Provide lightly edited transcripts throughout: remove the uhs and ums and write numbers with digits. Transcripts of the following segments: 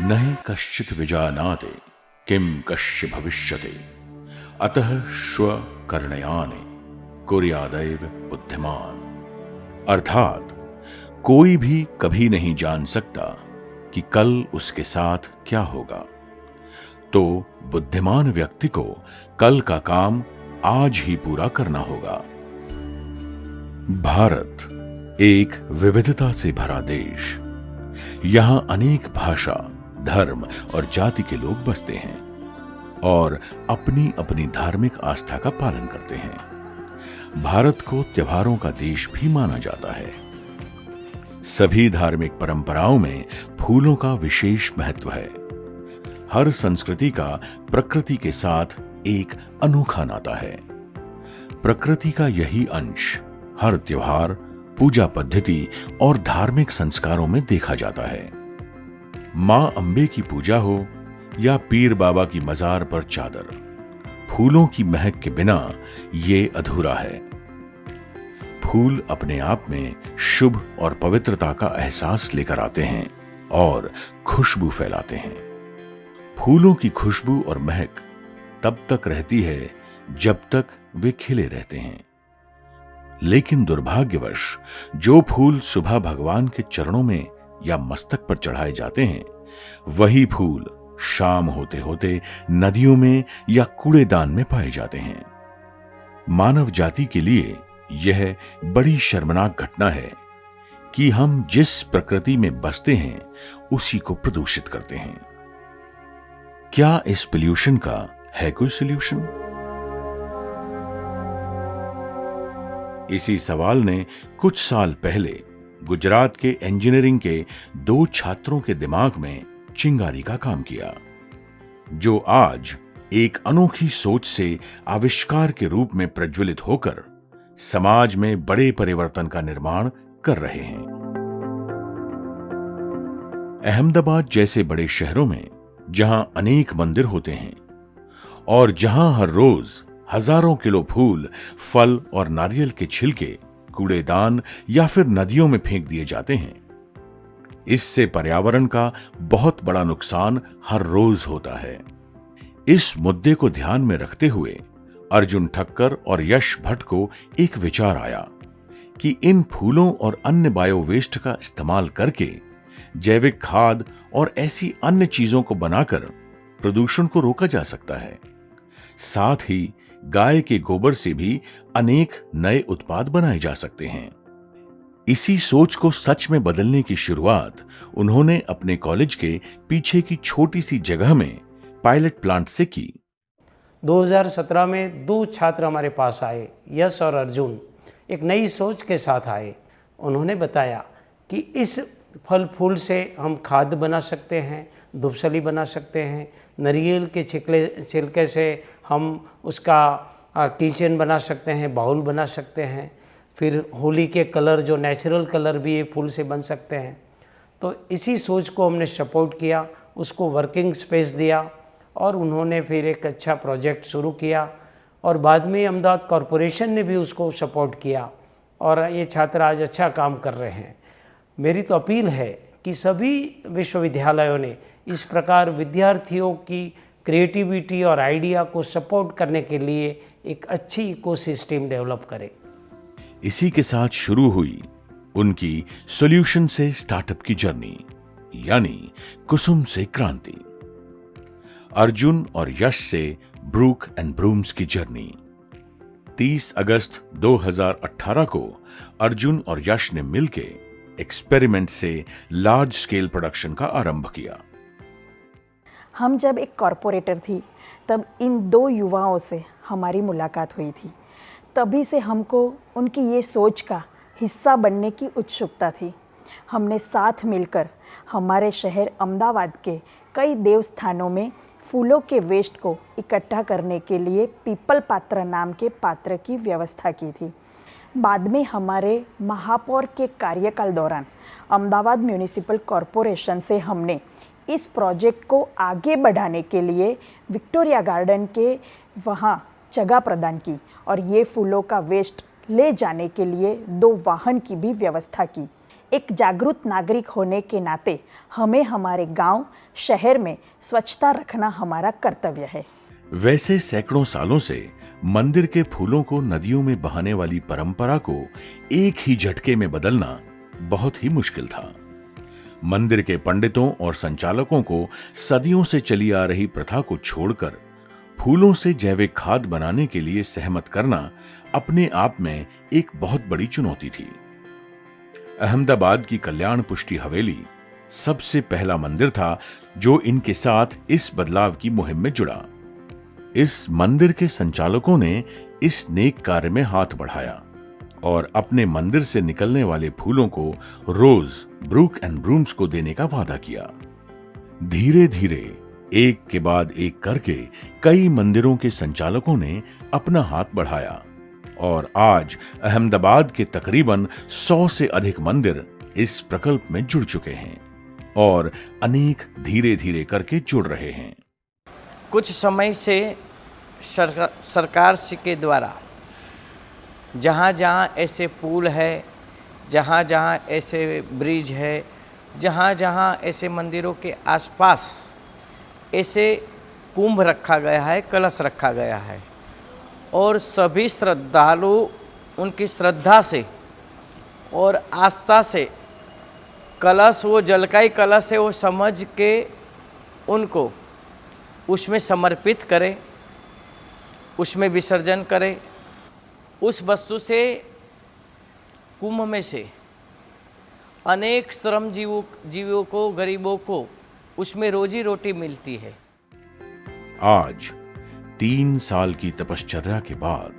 न कश्चित् विजानाति किं कस्य भविष्यति अतः श्व कर्णयानि कुर्यादैव बुद्धिमान। अर्थात कोई भी कभी नहीं जान सकता कि कल उसके साथ क्या होगा, तो बुद्धिमान व्यक्ति को कल का काम आज ही पूरा करना होगा। भारत एक विविधता से भरा देश। यहां अनेक भाषा, धर्म और जाति के लोग बसते हैं और अपनी अपनी धार्मिक आस्था का पालन करते हैं। भारत को त्योहारों का देश भी माना जाता है। सभी धार्मिक परंपराओं में फूलों का विशेष महत्व है। हर संस्कृति का प्रकृति के साथ एक अनोखा नाता है। प्रकृति का यही अंश हर त्योहार, पूजा पद्धति और धार्मिक संस्कारों में देखा जाता है। मां अंबे की पूजा हो या पीर बाबा की मजार पर चादर, फूलों की महक के बिना ये अधूरा है। फूल अपने आप में शुभ और पवित्रता का एहसास लेकर आते हैं और खुशबू फैलाते हैं। फूलों की खुशबू और महक तब तक रहती है जब तक वे खिले रहते हैं। लेकिन दुर्भाग्यवश जो फूल सुबह भगवान के चरणों में या मस्तक पर चढ़ाए जाते हैं, वही फूल शाम होते होते नदियों में या कूड़ेदान में पाए जाते हैं। मानव जाति के लिए यह बड़ी शर्मनाक घटना है कि हम जिस प्रकृति में बसते हैं उसी को प्रदूषित करते हैं। क्या इस पोल्यूशन का है कोई सॉल्यूशन? इसी सवाल ने कुछ साल पहले गुजरात के इंजीनियरिंग के 2 छात्रों के दिमाग में चिंगारी का काम किया, जो आज एक अनोखी सोच से आविष्कार के रूप में प्रज्वलित होकर समाज में बड़े परिवर्तन का निर्माण कर रहे हैं। अहमदाबाद जैसे बड़े शहरों में जहां अनेक मंदिर होते हैं और जहां हर रोज हजारों किलो फूल, फल और नारियल के छिलके कूड़ेदान या फिर नदियों में फेंक दिए जाते हैं, इससे पर्यावरण का बहुत बड़ा नुकसान हर रोज होता है। इस मुद्दे को ध्यान में रखते हुए अर्जुन ठक्कर और यश भट्ट को एक विचार आया कि इन फूलों और अन्य बायो वेस्ट का इस्तेमाल करके जैविक खाद और ऐसी अन्य चीजों को बनाकर प्रदूषण को रोका जा सकता है। साथ ही गाय के गोबर से भी अनेक नए उत्पाद बनाए जा सकते हैं। इसी सोच को सच में बदलने की शुरुआत उन्होंने अपने कॉलेज के पीछे की छोटी सी जगह में पायलट प्लांट से की। 2017 में 2 छात्र हमारे पास आए, यश और अर्जुन, एक नई सोच के साथ आए। उन्होंने बताया कि इस फल फूल से हम खाद बना सकते हैं, धूपसली बना सकते हैं, नारियल के छिलके से हम उसका किचन बना सकते हैं, बाउल बना सकते हैं। फिर होली के कलर, जो नेचुरल कलर भी ये फूल से बन सकते हैं। तो इसी सोच को हमने सपोर्ट किया, उसको वर्किंग स्पेस दिया और उन्होंने फिर एक अच्छा प्रोजेक्ट शुरू किया और बाद में अहमदाबाद कॉरपोरेशन ने भी उसको सपोर्ट किया और ये छात्र आज अच्छा काम कर रहे हैं। मेरी तो अपील है कि सभी विश्वविद्यालयों ने इस प्रकार विद्यार्थियों की क्रिएटिविटी और आइडिया को सपोर्ट करने के लिए एक अच्छी इकोसिस्टम डेवलप करें। इसी के साथ शुरू हुई उनकी सॉल्यूशन से स्टार्टअप की जर्नी, यानी कुसुम से क्रांति। अर्जुन और यश से ब्रूक एंड ब्रूम्स की जर्नी। 30 अगस्त 2018 को अर्जुन और यश ने मिलकर एक्सपेरिमेंट से लार्ज स्केल प्रोडक्शन का आरंभ किया। हम जब एक कॉरपोरेटर थी तब इन 2 युवाओं से हमारी मुलाकात हुई थी। तभी से हमको उनकी ये सोच का हिस्सा बनने की उत्सुकता थी। हमने साथ मिलकर हमारे शहर अहमदाबाद के कई देवस्थानों में फूलों के वेस्ट को इकट्ठा करने के लिए पीपल पात्र नाम के पात्र की व्यवस्था की थी। बाद में हमारे महापौर के कार्यकाल दौरान अहमदाबाद म्यूनिसिपल कॉरपोरेशन से हमने इस प्रोजेक्ट को आगे बढ़ाने के लिए विक्टोरिया गार्डन के वहाँ जगह प्रदान की और ये फूलों का वेस्ट ले जाने के लिए 2 वाहन की भी व्यवस्था की। एक जागरूक नागरिक होने के नाते हमें हमारे गांव, शहर में स्वच्छता रखना हमारा कर्तव्य है। वैसे सैकड़ों सालों से मंदिर के फूलों को नदियों में बहाने वाली परंपरा को एक ही झटके में बदलना बहुत ही मुश्किल था। मंदिर के पंडितों और संचालकों को सदियों से चली आ रही प्रथा को छोड़कर फूलों से जैविक खाद बनाने के लिए सहमत करना अपने आप में एक बहुत बड़ी चुनौती थी। अहमदाबाद की कल्याण पुष्टि हवेली सबसे पहला मंदिर था जो इनके साथ इस बदलाव की मुहिम में जुड़ा। इस मंदिर के संचालकों ने इस नेक कार्य में हाथ बढ़ाया और अपने मंदिर से निकलने वाले फूलों को रोज ब्रूक एंड ब्रूम्स को देने का वादा किया। धीरे धीरे एक के बाद एक करके कई मंदिरों के संचालकों ने अपना हाथ बढ़ाया और आज अहमदाबाद के तकरीबन 100 से अधिक मंदिर इस प्रकल्प में जुड़ चुके हैं और अनेक धीरे धीरे करके जुड़ रहे हैं। कुछ समय से सरकार के द्वारा जहाँ जहाँ ऐसे पुल है, जहाँ जहाँ ऐसे ब्रिज है, जहाँ जहाँ ऐसे मंदिरों के आसपास ऐसे कुंभ रखा गया है, कलश रखा गया है और सभी श्रद्धालु उनकी श्रद्धा से और आस्था से कलश, वो जल का ही कलश है, वो समझ के उनको उसमें समर्पित करें, उसमें विसर्जन करें। उस वस्तु से, कुंभ में से अनेक जीवों को, गरीबों को उसमें रोजी रोटी मिलती है। आज 3 साल की तपश्चर्या के बाद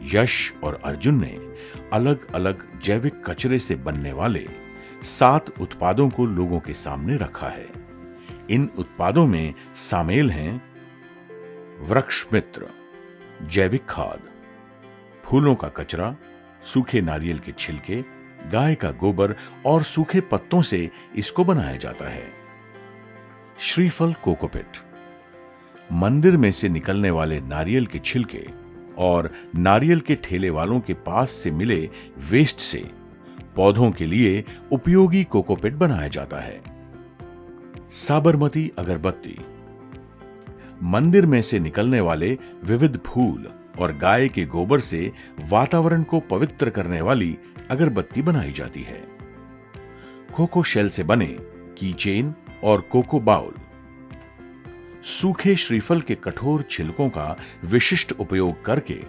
यश और अर्जुन ने अलग अलग जैविक कचरे से बनने वाले 7 उत्पादों को लोगों के सामने रखा है। इन उत्पादों में शामिल हैं वृक्ष मित्र, जैविक खाद, फूलों का कचरा, सूखे नारियल के छिलके, गाय का गोबर और सूखे पत्तों से इसको बनाया जाता है। श्रीफल कोकोपीट, मंदिर में से निकलने वाले नारियल के छिलके और नारियल के ठेले वालों के पास से मिले वेस्ट से पौधों के लिए उपयोगी कोकोपीट बनाया जाता है। साबरमती अगरबत्ती, मंदिर में से निकलने वाले विविध फूल और गाय के गोबर से वातावरण को पवित्र करने वाली अगरबत्ती बनाई जाती है। कोको शेल से बने कीचेन और कोको बाउल, सूखे श्रीफल के कठोर छिलकों का विशिष्ट उपयोग करके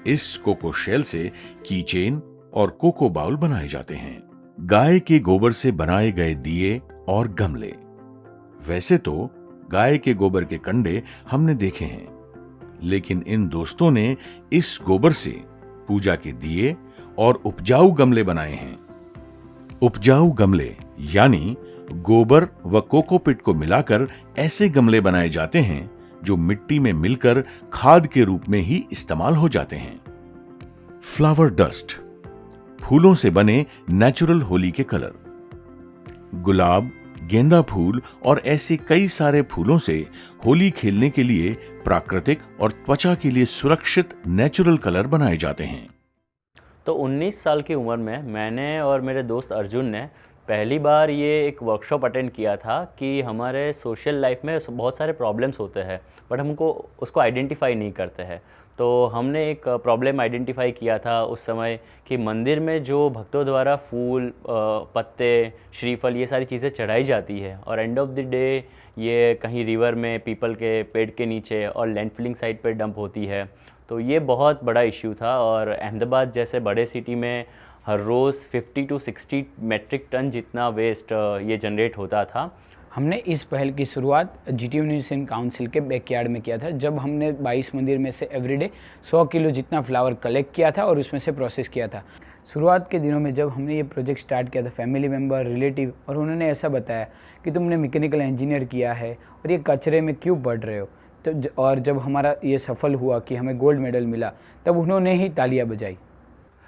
इस कोको शेल से कीचेन और कोको बाउल बनाए जाते हैं। गाय के गोबर से बनाए गए दिए और गमले, वैसे तो गाय के गोबर के कंडे हमने देखे हैं, लेकिन इन दोस्तों ने इस गोबर से पूजा के दिए और उपजाऊ गमले बनाए हैं। उपजाऊ गमले यानी गोबर व कोकोपीट को मिलाकर ऐसे गमले बनाए जाते हैं जो मिट्टी में मिलकर खाद के रूप में ही इस्तेमाल हो जाते हैं। फ्लावर डस्ट, फूलों से बने नेचुरल होली के कलर, गुलाब, गेंदा फूल और ऐसे कई सारे फूलों से होली खेलने के लिए प्राकृतिक और त्वचा के लिए सुरक्षित नेचुरल कलर बनाए जाते हैं। तो 19 साल की उम्र में मैंने और मेरे दोस्त अर्जुन ने पहली बार ये एक वर्कशॉप अटेंड किया था कि हमारे सोशल लाइफ में बहुत सारे प्रॉब्लम्स होते हैं बट हमको उसको आइडेंटिफाई नहीं करते हैं। तो हमने एक प्रॉब्लम आइडेंटिफाई किया था उस समय कि मंदिर में जो भक्तों द्वारा फूल, पत्ते, श्रीफल ये सारी चीज़ें चढ़ाई जाती है और एंड ऑफ द डे ये कहीं रिवर में, पीपल के पेड़ के नीचे और लैंडफिलिंग साइट पर डंप होती है। तो ये बहुत बड़ा इश्यू था और अहमदाबाद जैसे बड़े सिटी में हर रोज़ 50 to 60 मेट्रिक टन जितना वेस्ट ये जनरेट होता था। हमने इस पहल की शुरुआत जीटी यूनिवर्सिटी काउंसिल के बैकयार्ड में किया था, जब हमने 22 मंदिर में से एवरीडे 100 किलो जितना फ्लावर कलेक्ट किया था और उसमें से प्रोसेस किया था। शुरुआत के दिनों में जब हमने ये प्रोजेक्ट स्टार्ट किया था, फैमिली मेम्बर, रिलेटिव और उन्होंने ऐसा बताया कि तुमने मैकेनिकल इंजीनियर किया है और ये कचरे में क्यों बढ़ रहे हो। तो और जब हमारा ये सफल हुआ कि हमें गोल्ड मेडल मिला, तब उन्होंने ही तालियां बजाई।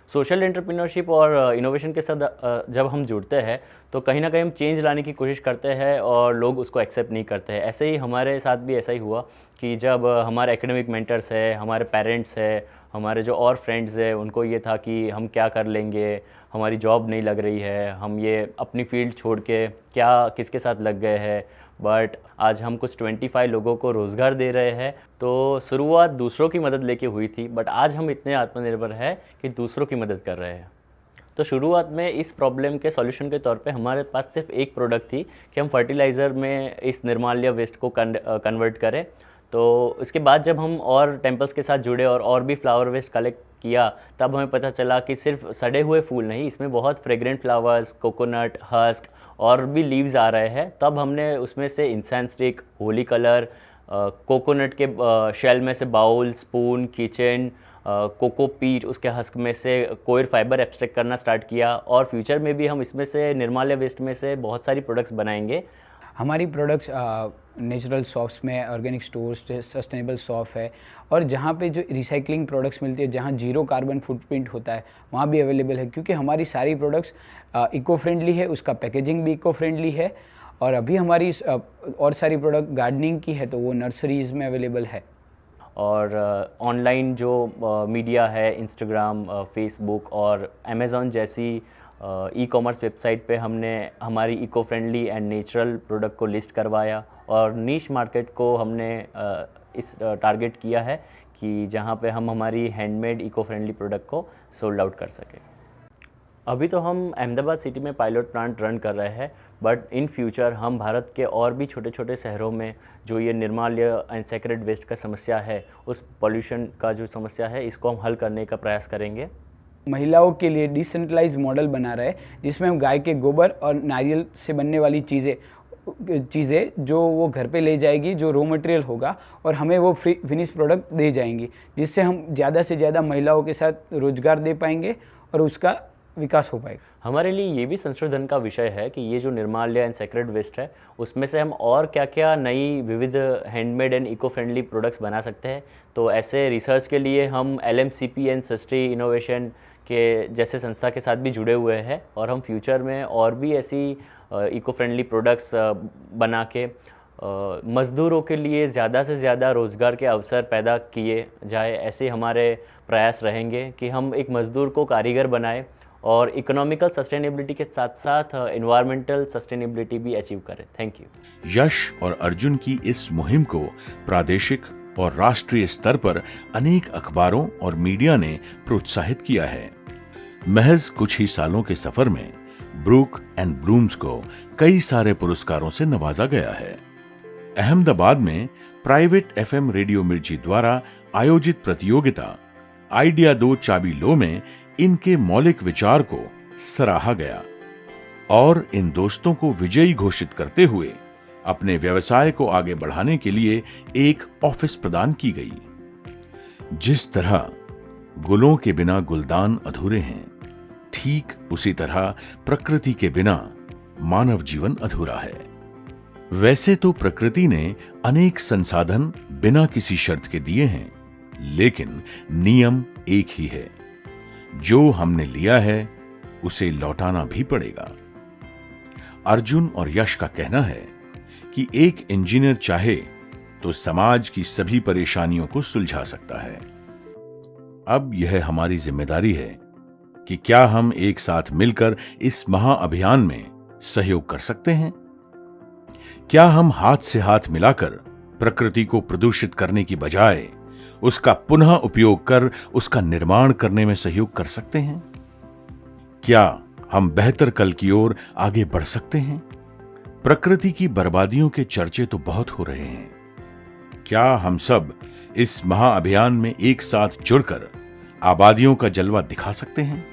सोशल एंटरप्रेन्योरशिप और इनोवेशन के साथ जब हम जुड़ते हैं तो कहीं ना कहीं हम चेंज लाने की कोशिश करते हैं और लोग उसको एक्सेप्ट नहीं करते हैं। ऐसे ही हमारे साथ भी ऐसा ही हुआ कि जब हमारे एकेडमिक मेंटर्स है, हमारे पेरेंट्स है, हमारे जो और फ्रेंड्स हैं उनको ये था कि हम क्या कर लेंगे, हमारी जॉब नहीं लग रही है, हम ये अपनी फील्ड छोड़ के क्या किसके साथ लग गए हैं। बट आज हम कुछ 25 लोगों को रोज़गार दे रहे हैं। तो शुरुआत दूसरों की मदद लेके हुई थी, बट आज हम इतने आत्मनिर्भर हैं कि दूसरों की मदद कर रहे हैं। तो शुरुआत में इस प्रॉब्लम के सॉल्यूशन के तौर पे हमारे पास सिर्फ एक प्रोडक्ट थी कि हम फर्टिलाइज़र में इस निर्माल्य वेस्ट को कन्वर्ट करें। तो इसके बाद जब हम और टेम्पल्स के साथ जुड़े और भी फ्लावर वेस्ट कलेक्ट किया, तब हमें पता चला कि सिर्फ सड़े हुए फूल नहीं, इसमें बहुत फ्रेग्रेंट फ्लावर्स, कोकोनट, हस्क और भी लीव्स आ रहे हैं। तब हमने उसमें से incense stick, Holi colour, coconut के शेल में से बाउल, स्पून, किचन, कोकोपीट, उसके हस्क में से कोयर फाइबर एक्सट्रैक्ट करना स्टार्ट किया। और फ्यूचर में भी हम इसमें से निर्माल्य वेस्ट में से बहुत सारी प्रोडक्ट्स बनाएंगे। हमारी प्रोडक्ट्स नेचुरल शॉप्स में, ऑर्गेनिक स्टोर्स, सस्टेनेबल शॉप है, और जहाँ पे जो रिसाइकलिंग प्रोडक्ट्स मिलती है, जहाँ जीरो कार्बन फुटप्रिंट होता है, वहाँ भी अवेलेबल है। क्योंकि हमारी सारी प्रोडक्ट्स इको फ्रेंडली है, उसका पैकेजिंग भी इको फ्रेंडली है। और अभी हमारी और सारी प्रोडक्ट गार्डनिंग की है, तो वो नर्सरीज़ में अवेलेबल है। और ऑनलाइन जो मीडिया है, इंस्टाग्राम, फेसबुक और अमेज़ॉन जैसी ई कॉमर्स वेबसाइट पे हमने हमारी eco friendly and natural product को लिस्ट करवाया। और नीश मार्केट को हमने इस टारगेट किया है कि जहाँ पे हम हमारी हैंडमेड इको फ्रेंडली प्रोडक्ट को सोल्ड आउट कर सकें। अभी तो हम अहमदाबाद सिटी में पायलट प्लांट रन कर रहे हैं, बट इन फ्यूचर हम भारत के और भी छोटे छोटे शहरों में जो ये निर्माल्य एंड सेक्रेड वेस्ट का समस्या है, उस पॉल्यूशन का जो समस्या है, इसको हम हल करने का प्रयास करेंगे। महिलाओं के लिए डिसेंट्रलाइज मॉडल बना रहे हैं, जिसमें हम गाय के गोबर और नारियल से बनने वाली चीज़ें जो वो घर पे ले जाएगी, जो रॉ मटेरियल होगा, और हमें वो फिनिश प्रोडक्ट दे जाएंगी, जिससे हम ज़्यादा से ज़्यादा महिलाओं के साथ रोजगार दे पाएंगे और उसका विकास हो पाएगा। हमारे लिए ये भी संशोधन का विषय है कि ये जो निर्माल्य एंड सेक्रेड वेस्ट है, उसमें से हम और क्या क्या नई विविध handmade and eco friendly products बना सकते हैं। तो ऐसे रिसर्च के लिए हम LMCP एंड सस्टी इनोवेशन के जैसे संस्था के साथ भी जुड़े हुए हैं, और हम फ्यूचर में और भी ऐसी इको फ्रेंडली प्रोडक्ट्स बना के मज़दूरों के लिए ज़्यादा से ज़्यादा रोज़गार के अवसर पैदा किए जाए। ऐसे हमारे प्रयास रहेंगे कि हम एक मज़दूर को कारीगर बनाएं और इकोनॉमिकल सस्टेनेबिलिटी के साथ साथ एनवायरमेंटल सस्टेनेबिलिटी भी अचीव करें। Thank you. यश और अर्जुन की इस मुहिम को प्रादेशिक और राष्ट्रीय स्तर पर अनेक अखबारों और मीडिया ने प्रोत्साहित किया है। महज कुछ ही सालों के सफर में ब्रूक एंड ब्लूम्स को कई सारे पुरस्कारों से नवाजा गया है। अहमदाबाद में प्राइवेट FM रेडियो मिर्ची द्वारा आयोजित प्रतियोगिता आइडिया 2 चाबी लो में इनके मौलिक विचार को सराहा गया और इन दोस्तों को विजयी घोषित करते हुए अपने व्यवसाय को आगे बढ़ाने के लिए एक ऑफिस प्रदान की गई। जिस तरह गुलों के बिना गुलदान अधूरे हैं, ठीक उसी तरह प्रकृति के बिना मानव जीवन अधूरा है। वैसे तो प्रकृति ने अनेक संसाधन बिना किसी शर्त के दिए हैं, लेकिन नियम एक ही है, जो हमने लिया है उसे लौटाना भी पड़ेगा। अर्जुन और यश का कहना है कि एक इंजीनियर चाहे तो समाज की सभी परेशानियों को सुलझा सकता है। अब यह हमारी जिम्मेदारी है कि क्या हम एक साथ मिलकर इस महाअभियान में सहयोग कर सकते हैं? क्या हम हाथ से हाथ मिलाकर प्रकृति को प्रदूषित करने की बजाय उसका पुनः उपयोग कर उसका निर्माण करने में सहयोग कर सकते हैं? क्या हम बेहतर कल की ओर आगे बढ़ सकते हैं? प्रकृति की बर्बादियों के चर्चे तो बहुत हो रहे हैं। क्या हम सब इस महाअभियान में एक साथ जुड़कर आबादियों का जलवा दिखा सकते हैं?